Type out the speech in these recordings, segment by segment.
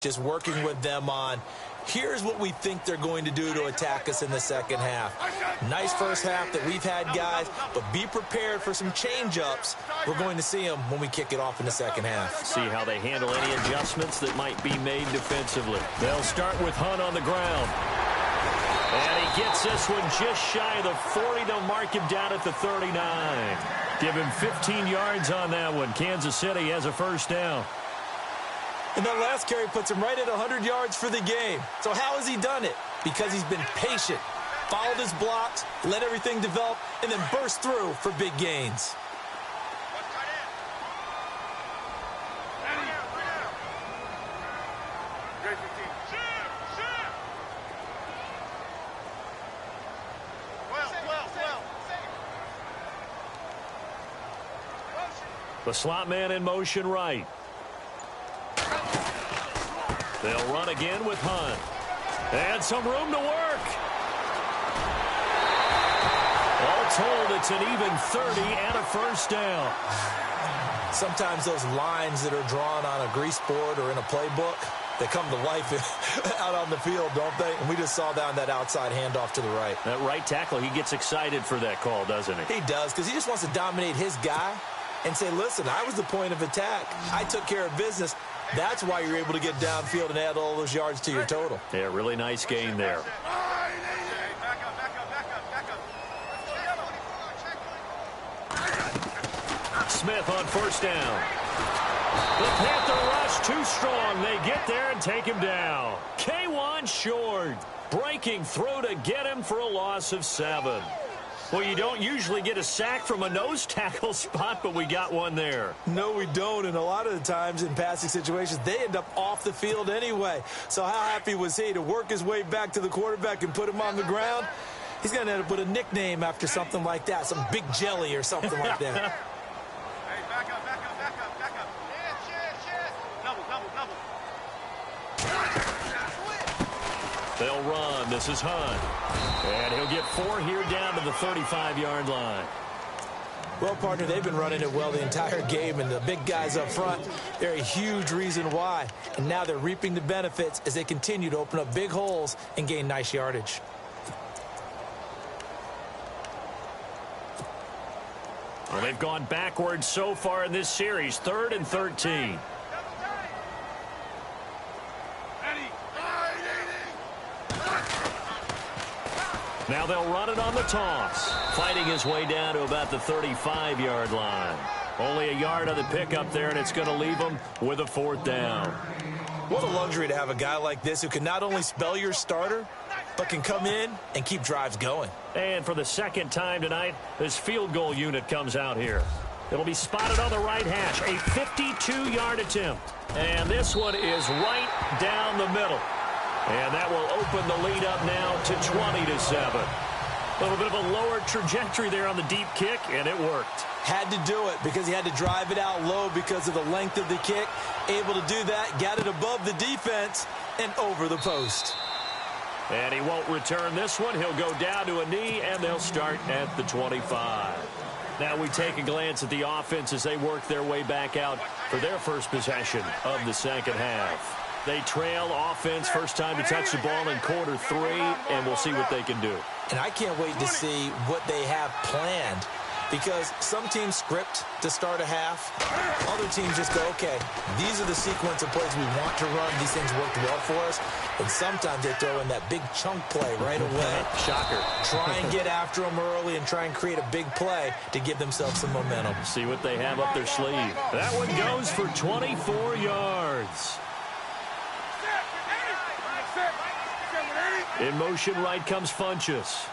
just working with them on, here's what we think they're going to do to attack us in the second half. Nice first half that we've had, guys, but be prepared for some change-ups. We're going to see them when we kick it off in the second half. See how they handle any adjustments that might be made defensively. They'll start with Hunt on the ground. And he gets this one just shy of the 40. They'll mark him down at the 39. Give him 15 yards on that one. Kansas City has a first down. And that last carry puts him right at 100 yards for the game. So how has he done it? Because he's been patient, followed his blocks, let everything develop, and then burst through for big gains. The slot man in motion right. They'll run again with Hunt. And some room to work. All told, it's an even 30 and a first down. Sometimes those lines that are drawn on a grease board or in a playbook, they come to life out on the field, don't they? And we just saw down that outside handoff to the right. That right tackle, he gets excited for that call, doesn't he? He does, because he just wants to dominate his guy and say, listen, I was the point of attack. I took care of business. That's why you're able to get downfield and add all those yards to your total. Yeah, really nice gain there. Smith on first down. The Panther rush too strong. They get there and take him down. K1 short. Breaking through to get him for a loss of 7. Well, you don't usually get a sack from a nose tackle spot, but we got one there. No, we don't, and a lot of the times in passing situations, they end up off the field anyway. So how happy was he to work his way back to the quarterback and put him on the ground? He's going to end up with a nickname after something like that, some Big Jelly or something like that. Hey, back up. Double. They'll run. This is Hunt. And he'll get 4 here down to the 35-yard line. Well, partner, they've been running it well the entire game, and the big guys up front, they're a huge reason why. And now they're reaping the benefits as they continue to open up big holes and gain nice yardage. Well, they've gone backwards so far in this series. 3rd and 13. Now they'll run it on the toss. Fighting his way down to about the 35-yard line. Only a yard on the pickup there, and it's going to leave him with a 4th down. What a luxury to have a guy like this who can not only spell your starter, but can come in and keep drives going. And for the second time tonight, this field goal unit comes out here. It'll be spotted on the right hash. A 52-yard attempt. And this one is right down the middle. And that will open the lead up now to 20-7. A little bit of a lower trajectory there on the deep kick, and it worked. Had to do it because he had to drive it out low because of the length of the kick. Able to do that, got it above the defense and over the post. And he won't return this one. He'll go down to a knee, and they'll start at the 25. Now we take a glance at the offense as they work their way back out for their first possession of the second half. They trail offense first time to touch the ball in quarter 3, and we'll see what they can do. And I can't wait to see what they have planned, because some teams script to start a half. Other teams just go, okay, these are the sequence of plays we want to run. These things worked well for us. And sometimes they throw in that big chunk play right away. Shocker. Try and get after them early and try and create a big play to give themselves some momentum. See what they have up their sleeve. That one goes for 24 yards. In motion right comes Funchess.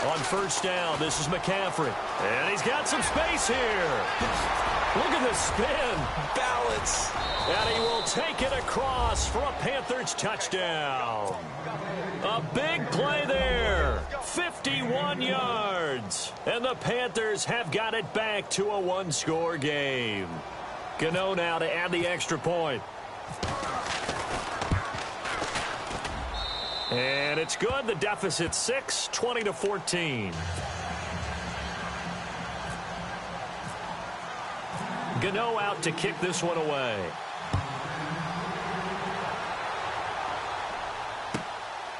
On first down, this is McCaffrey. And he's got some space here. Look at the spin. Balance. And he will take it across for a Panthers touchdown. A big play there. 51 yards. And the Panthers have got it back to a 1-score game. Gano now to add the extra point. And it's good. The deficit 6, 20-14. Gano out to kick this one away.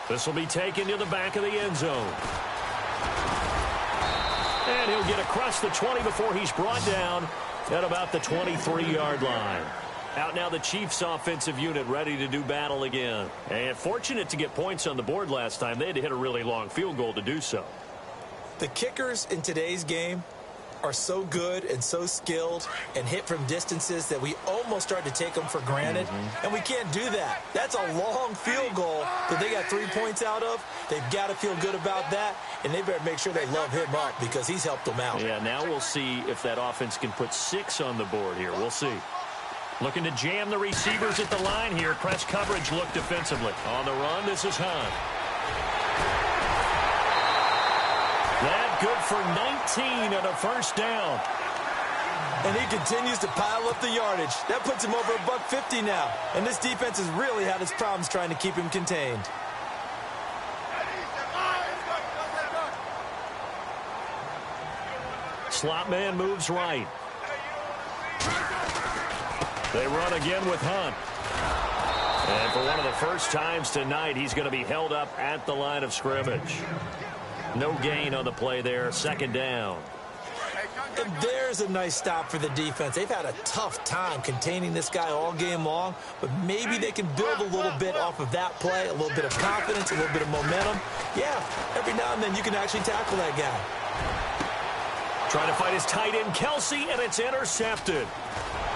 This will be taken to the back of the end zone. And he'll get across the 20 before he's brought down at about the 23-yard line. Out now the Chiefs offensive unit ready to do battle again. And fortunate to get points on the board last time. They had to hit a really long field goal to do so. The kickers in today's game are so good and so skilled and hit from distances that we almost start to take them for granted. And we can't do that. That's a long field goal that they got 3 points out of. They've got to feel good about that, and they better make sure they love him up because he's helped them out. Yeah, now we'll see if that offense can put 6 on the board here. We'll see. Looking to jam the receivers at the line here. Press coverage look defensively. On the run, this is Hunt. That good for 19 and a first down. And he continues to pile up the yardage. That puts him over $150 now. And this defense has really had its problems trying to keep him contained. Slot man moves right. They run again with Hunt. And for one of the first times tonight, he's going to be held up at the line of scrimmage. No gain on the play there. Second down. And there's a nice stop for the defense. They've had a tough time containing this guy all game long, but maybe they can build a little bit off of that play, a little bit of confidence, a little bit of momentum. Yeah, every now and then you can actually tackle that guy. Trying to fight his tight end, Kelsey, and it's intercepted.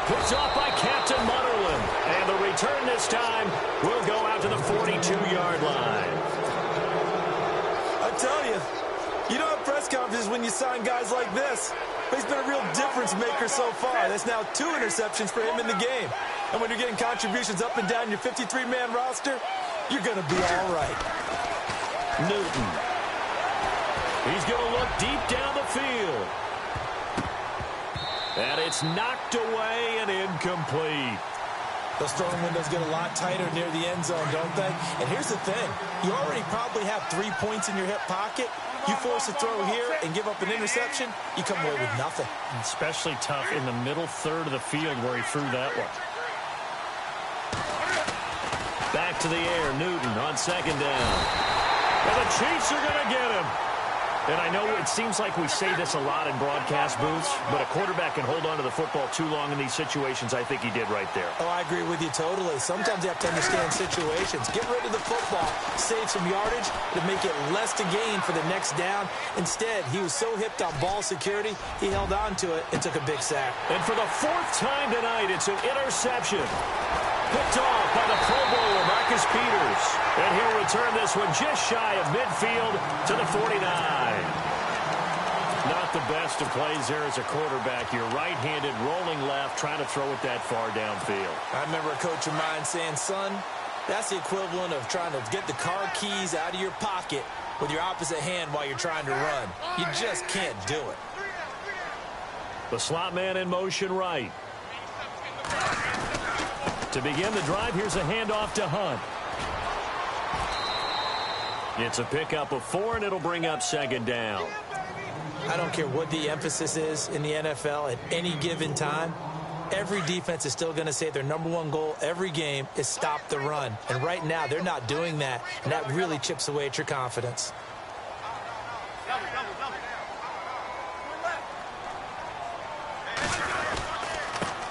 Picked off by Captain Mutterland. And the return this time will go out to the 42-yard line. I tell you, you don't have press conferences when you sign guys like this. But he's been a real difference maker so far. That's now 2 interceptions for him in the game. And when you're getting contributions up and down your 53-man roster, you're going to be all right. Newton. He's going to look deep down the field. And it's knocked away and incomplete. Those throwing windows get a lot tighter near the end zone, don't they? And here's the thing. You already probably have 3 points in your hip pocket. You force a throw here and give up an interception, you come away with nothing. Especially tough in the middle third of the field where he threw that one. Back to the air, Newton on second down. And the Chiefs are going to get him. And I know it seems like we say this a lot in broadcast booths, but a quarterback can hold on to the football too long in these situations. I think he did right there. Oh, I agree with you totally. Sometimes you have to understand situations. Get rid of the football, save some yardage to make it less to gain for the next down. Instead, he was so hipped on ball security, he held on to it and took a big sack. And for the 4th time tonight, it's an interception. Picked off by the Pro Bowler, Marcus Peters. And he'll return this one just shy of midfield to the 49. Not the best of plays there as a quarterback. You're right-handed, rolling left, trying to throw it that far downfield. I remember a coach of mine saying, son, that's the equivalent of trying to get the car keys out of your pocket with your opposite hand while you're trying to run. You just can't do it. The slot man in motion right. To begin the drive, here's a handoff to Hunt. It's a pickup of 4, and it'll bring up second down. I don't care what the emphasis is in the NFL at any given time. Every defense is still going to say their #1 goal every game is stop the run. And right now, they're not doing that, and that really chips away at your confidence.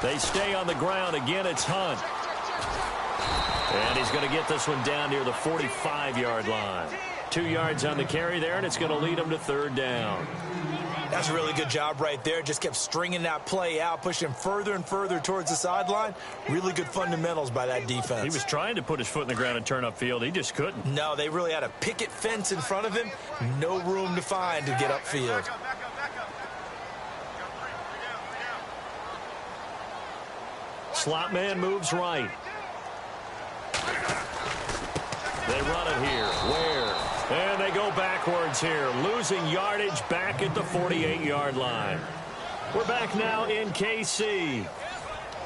They stay on the ground. Again, it's Hunt. And he's going to get this one down near the 45-yard line. 2 yards on the carry there, and it's going to lead him to third down. That's a really good job right there. Just kept stringing that play out, pushing him further and further towards the sideline. Really good fundamentals by that defense. He was trying to put his foot in the ground and turn upfield. He just couldn't. No, they really had a picket fence in front of him. No room to find to get upfield. Slot man moves right. They run it here. Where? And they go backwards here, losing yardage back at the 48-yard line. We're back now in KC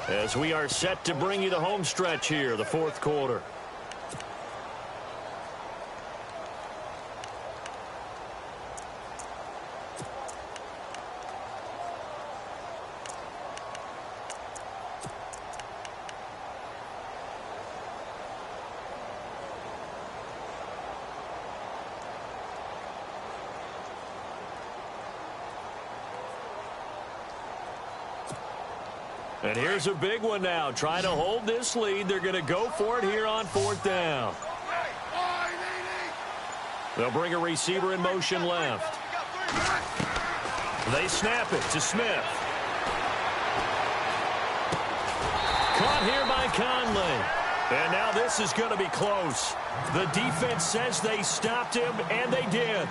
as we are set to bring you the home stretch here, the 4th quarter. And here's a big one now. Trying to hold this lead. They're going to go for it here on 4th down. They'll bring a receiver in motion left. They snap it to Smith. Caught here by Conley. And now this is going to be close. The defense says they stopped him, and they did.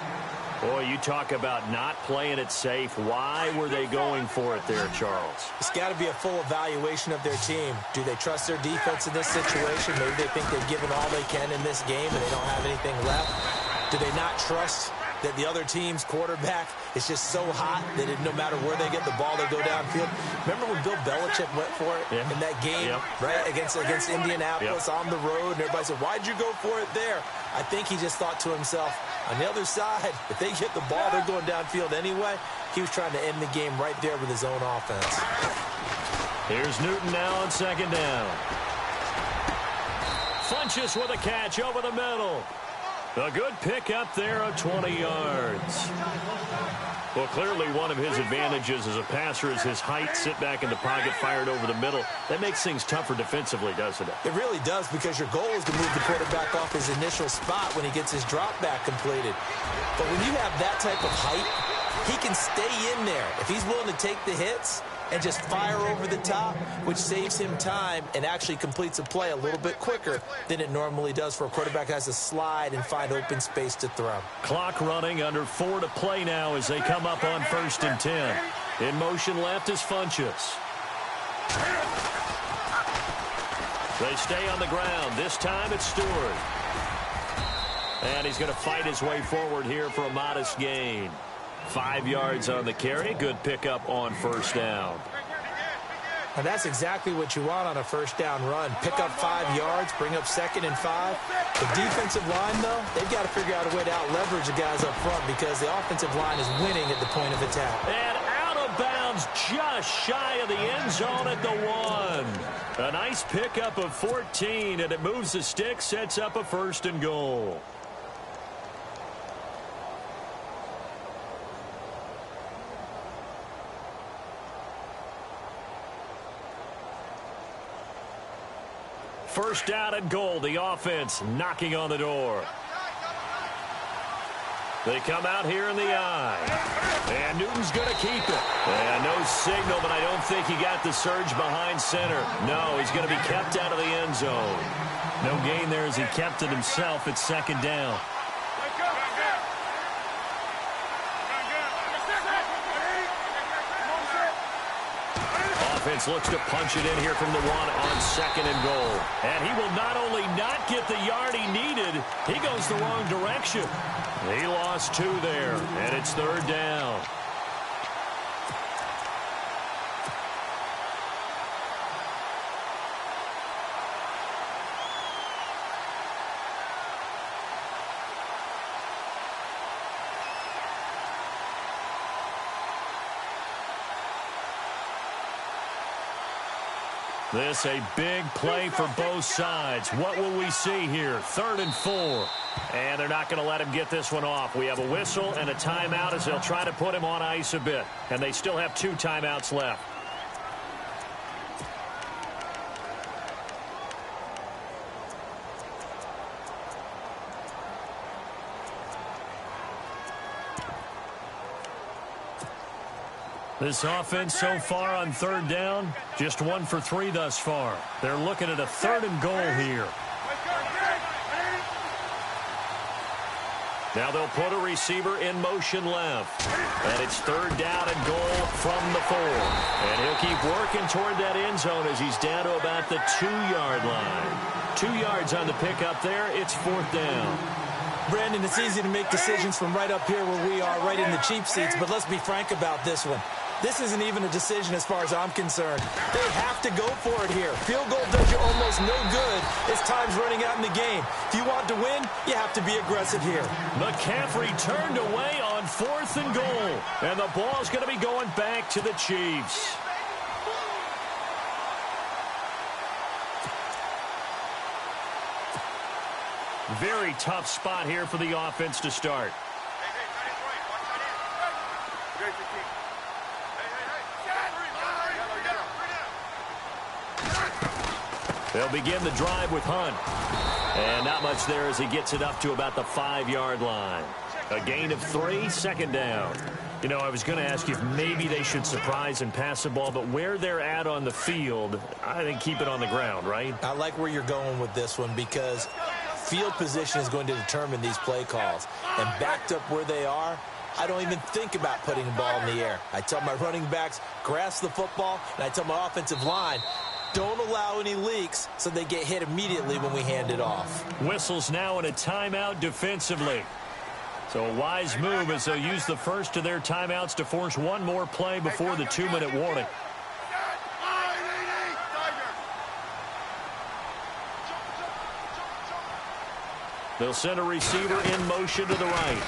Boy, you talk about not playing it safe. Why were they going for it there, Charles? It's got to be a full evaluation of their team. Do they trust their defense in this situation? Maybe they think they've given all they can in this game and they don't have anything left. Do they not trust that the other team's quarterback is just so hot that no matter where they get the ball, they go downfield? Remember when Bill Belichick went for it in that game, right, against Indianapolis on the road, and everybody said, why'd you go for it there? I think he just thought to himself, on the other side, if they get the ball, they're going downfield anyway. He was trying to end the game right there with his own offense. Here's Newton now on 2nd down. Funchess with a catch over the middle. A good pickup there of 20 yards. Well, clearly one of his advantages as a passer is his height. Sit back in the pocket, fired over the middle. That makes things tougher defensively, doesn't it? It really does, because your goal is to move the quarterback off his initial spot when he gets his drop back completed. But when you have that type of height, he can stay in there. If he's willing to take the hits and just fire over the top, which saves him time and actually completes a play a little bit quicker than it normally does for a quarterback who has to slide and find open space to throw. Clock running, under 4 to play now as they come up on 1st and 10. In motion left is Funchess. They stay on the ground. This time it's Stewart. And he's going to fight his way forward here for a modest gain. 5 yards on the carry. Good pickup on 1st down. And that's exactly what you want on a 1st down run. Pick up 5 yards, bring up 2nd and 5. The defensive line, though, they've got to figure out a way to out-leverage the guys up front because the offensive line is winning at the point of attack. And out of bounds, just shy of the end zone at the 1. A nice pickup of 14, and it moves the stick, sets up a 1st and goal. First down and goal. The offense knocking on the door. They come out here in the eye. And Newton's going to keep it. And no signal, but I don't think he got the surge behind center. No, he's going to be kept out of the end zone. No gain there as he kept it himself at 2nd down. Offense looks to punch it in here from the 1 on 2nd and goal. And he will not only not get the yard he needed, he goes the wrong direction. He lost 2 there, and it's 3rd down. This a big play for both sides. What will we see here? 3rd and 4. And they're not going to let him get this one off. We have a whistle and a timeout as they'll try to put him on ice a bit. And they still have 2 timeouts left. This offense so far on 3rd down, just 1 for 3 thus far. They're looking at a 3rd and goal here. Now they'll put a receiver in motion left. And it's 3rd down and goal from the 4. And he'll keep working toward that end zone as he's down to about the 2-yard line. 2 yards on the pickup there. It's 4th down. Brandon, it's easy to make decisions from right up here where we are, right in the cheap seats, but let's be frank about this one. This isn't even a decision as far as I'm concerned. They have to go for it here. Field goal does you almost no good as time's running out in the game. If you want to win, you have to be aggressive here. McCaffrey turned away on 4th and goal. And the ball's going to be going back to the Chiefs. Very tough spot here for the offense to start. They'll begin the drive with Hunt. And not much there as he gets it up to about the 5-yard line. A gain of 3, second down. You know, I was going to ask you if maybe they should surprise and pass the ball, but where they're at on the field, I think keep it on the ground, right? I like where you're going with this one because field position is going to determine these play calls. And backed up where they are, I don't even think about putting the ball in the air. I tell my running backs, grasp the football, and I tell my offensive line, don't allow any leaks so they get hit immediately when we hand it off. Whistles now in a timeout defensively. So a wise move as they'll use the first of their timeouts to force one more play before the 2-minute warning. They'll send a receiver in motion to the right.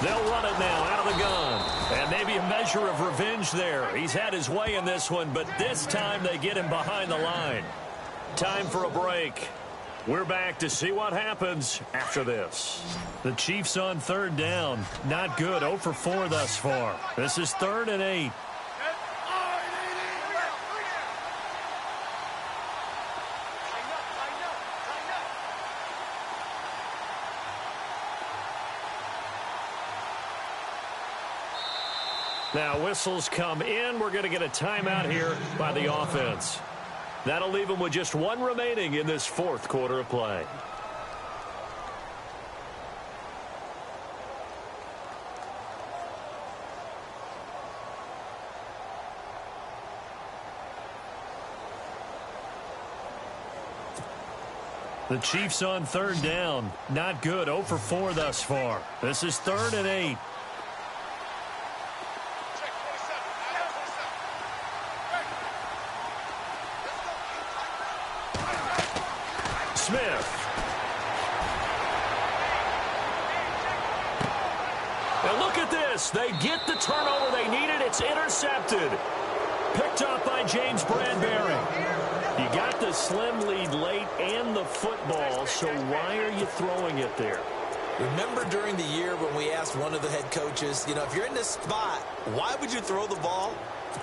They'll run it now out of the gun. And maybe a measure of revenge there. He's had his way in this one, but this time they get him behind the line. Time for a break. We're back to see what happens after this. The Chiefs on 3rd down. Not good. 0 for 4 thus far. This is 3rd and 8. Now whistles come in. We're going to get a timeout here by the offense. That'll leave them with just 1 remaining in this 4th quarter of play. The Chiefs on 3rd down. Not good. 0 for 4 thus far. This is 3rd and 8. Smith. And look at this. They get the turnover they needed. It's intercepted. Picked up by James Bradbury. You got the slim lead late and the football, so why are you throwing it there? Remember during the year when we asked one of the head coaches, you know, if you're in this spot, why would you throw the ball?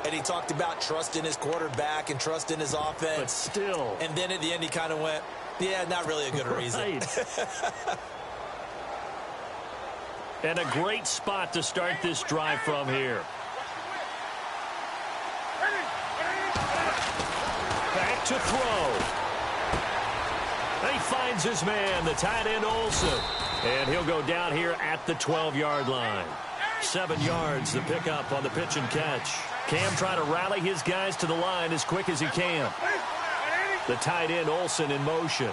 And he talked about trust in his quarterback and trust in his offense. But still. And then at the end he kind of went, yeah, not really a good reason. And a great spot to start this drive from here. Back to throw. And he finds his man, the tight end Olsen. And he'll go down here at the 12-yard line. 7 yards, the pickup on the pitch and catch. Cam trying to rally his guys to the line as quick as he can. The tight end Olsen in motion.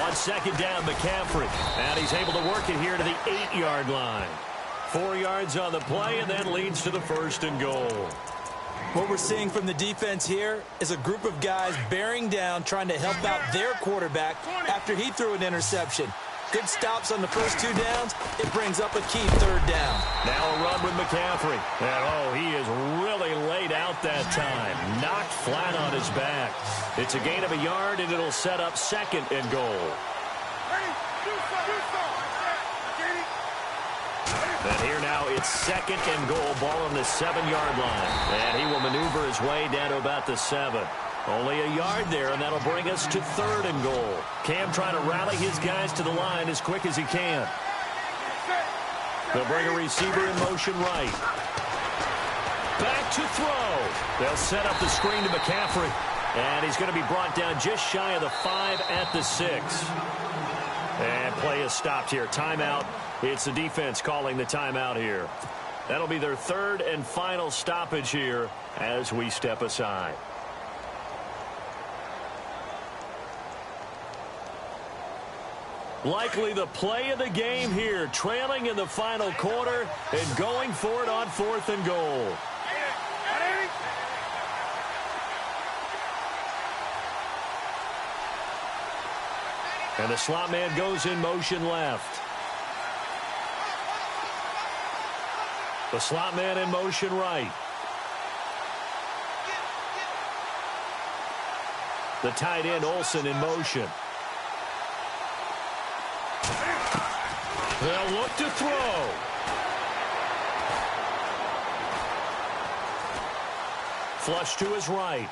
On 2nd down, McCaffrey. And he's able to work it here to the 8-yard line. 4 yards on the play, and that leads to the 1st and goal. What we're seeing from the defense here is a group of guys bearing down, trying to help out their quarterback after he threw an interception. Good stops on the first 2 downs. It brings up a key 3rd down. Now a run with McCaffrey. And, he is really laid out that time. Knocked flat on his back. It's a gain of a yard, and it'll set up 2nd and goal. And here now it's 2nd and goal, ball on the 7-yard line. And he will maneuver his way down to about the 7. Only a yard there, and that'll bring us to 3rd and goal. Cam trying to rally his guys to the line as quick as he can. They'll bring a receiver in motion right. Back to throw. They'll set up the screen to McCaffrey. And he's going to be brought down just shy of the 5 at the 6. And play is stopped here. Timeout. It's the defense calling the timeout here. That'll be their 3rd and final stoppage here as we step aside. Likely the play of the game here, trailing in the final quarter and going for it on 4th and goal. And the slot man goes in motion left. The slot man in motion right. The tight end Olsen in motion. They'll look to throw. Flush to his right.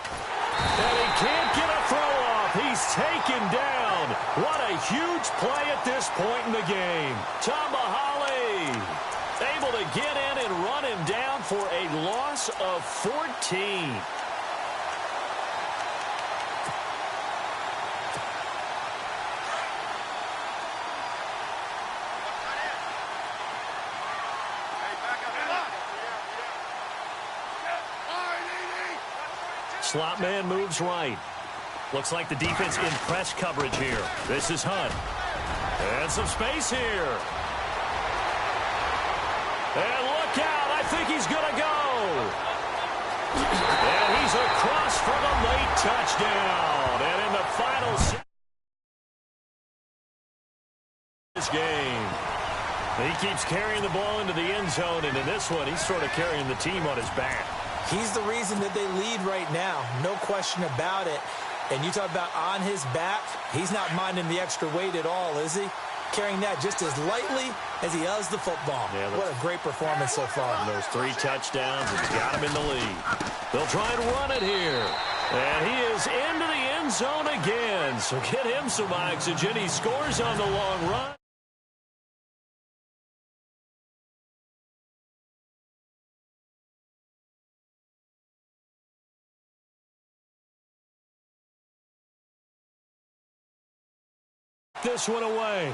And he can't get a throw off. He's taken down. What a huge play at this point in the game. Tamahali able to get in and run him down for a loss of 14. Slot man moves right. Looks like the defense in press coverage here. This is Hunt. And some space here. And look out. I think he's going to go. And he's across for the late touchdown. And in the final this game, he keeps carrying the ball into the end zone. And in this one, he's sort of carrying the team on his back. He's the reason that they lead right now. No question about it. And you talk about on his back, he's not minding the extra weight at all, is he? Carrying that just as lightly as he does the football. Yeah, what a great performance so far. Those 3 touchdowns has got him in the lead. They'll try and run it here. And he is into the end zone again. So get him some oxygen. He scores on the long run. This one away.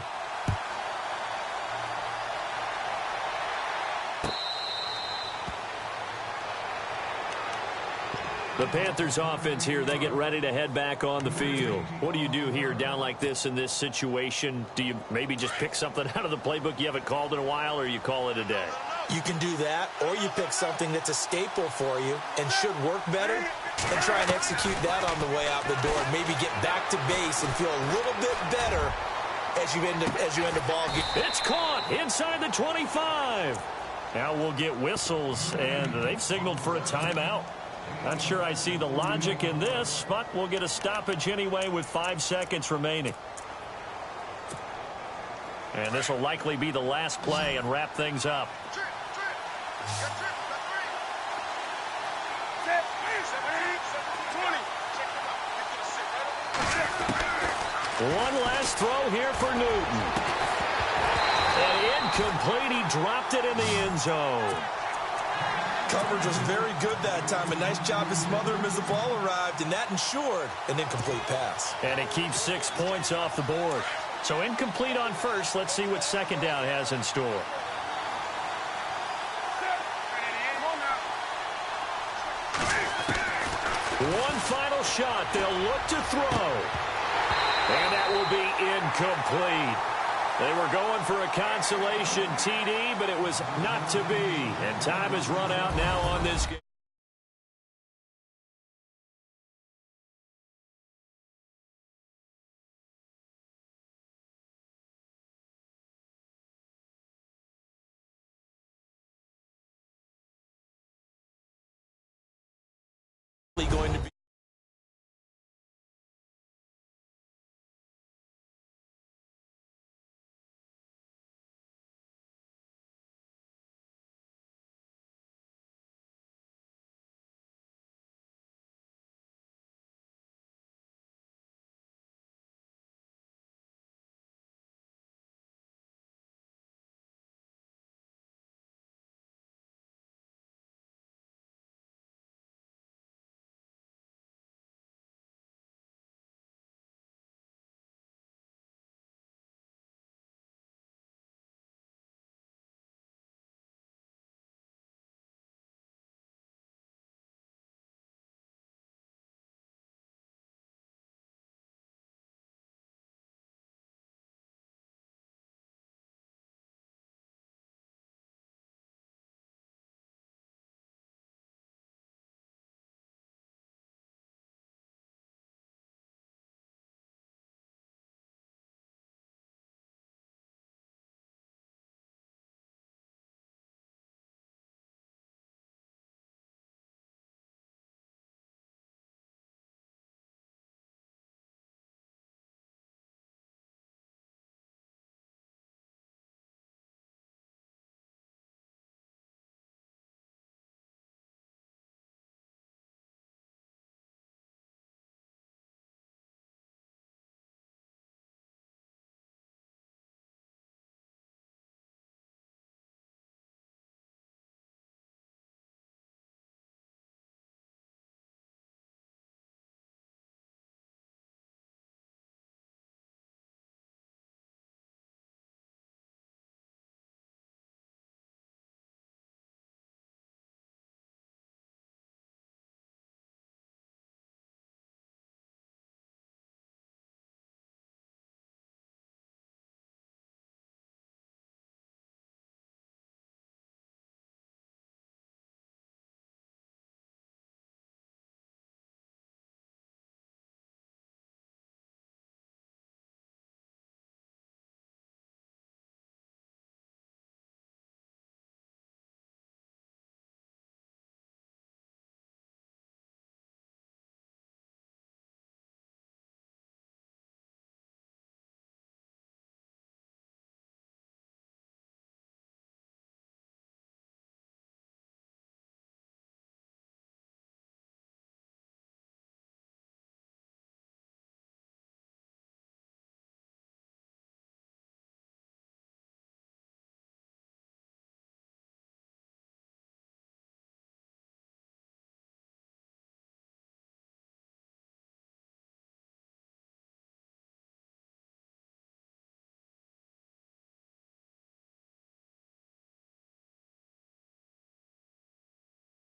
The Panthers offense here, they get ready to head back on the field. What do you do here down like this in this situation? Do you maybe just pick something out of the playbook you haven't called in a while, or you call it a day? You can do that, or you pick something that's a staple for you and should work better and try and execute that on the way out the door and maybe get back to base and feel a little bit better as you end the ball game. It's caught inside the 25. Now we'll get whistles, and they've signaled for a timeout. Not sure I see the logic in this, but we'll get a stoppage anyway with 5 seconds remaining. And this will likely be the last play and wrap things up. One last throw here for Newton. And incomplete. He dropped it in the end zone. Coverage was very good that time. A nice job to smother him as the ball arrived, and that ensured an incomplete pass. And it keeps 6 points off the board. So incomplete on first. Let's see what second down has in store. One final shot. They'll look to throw. And that will be incomplete. They were going for a consolation TD, but it was not to be. And time has run out now on this game.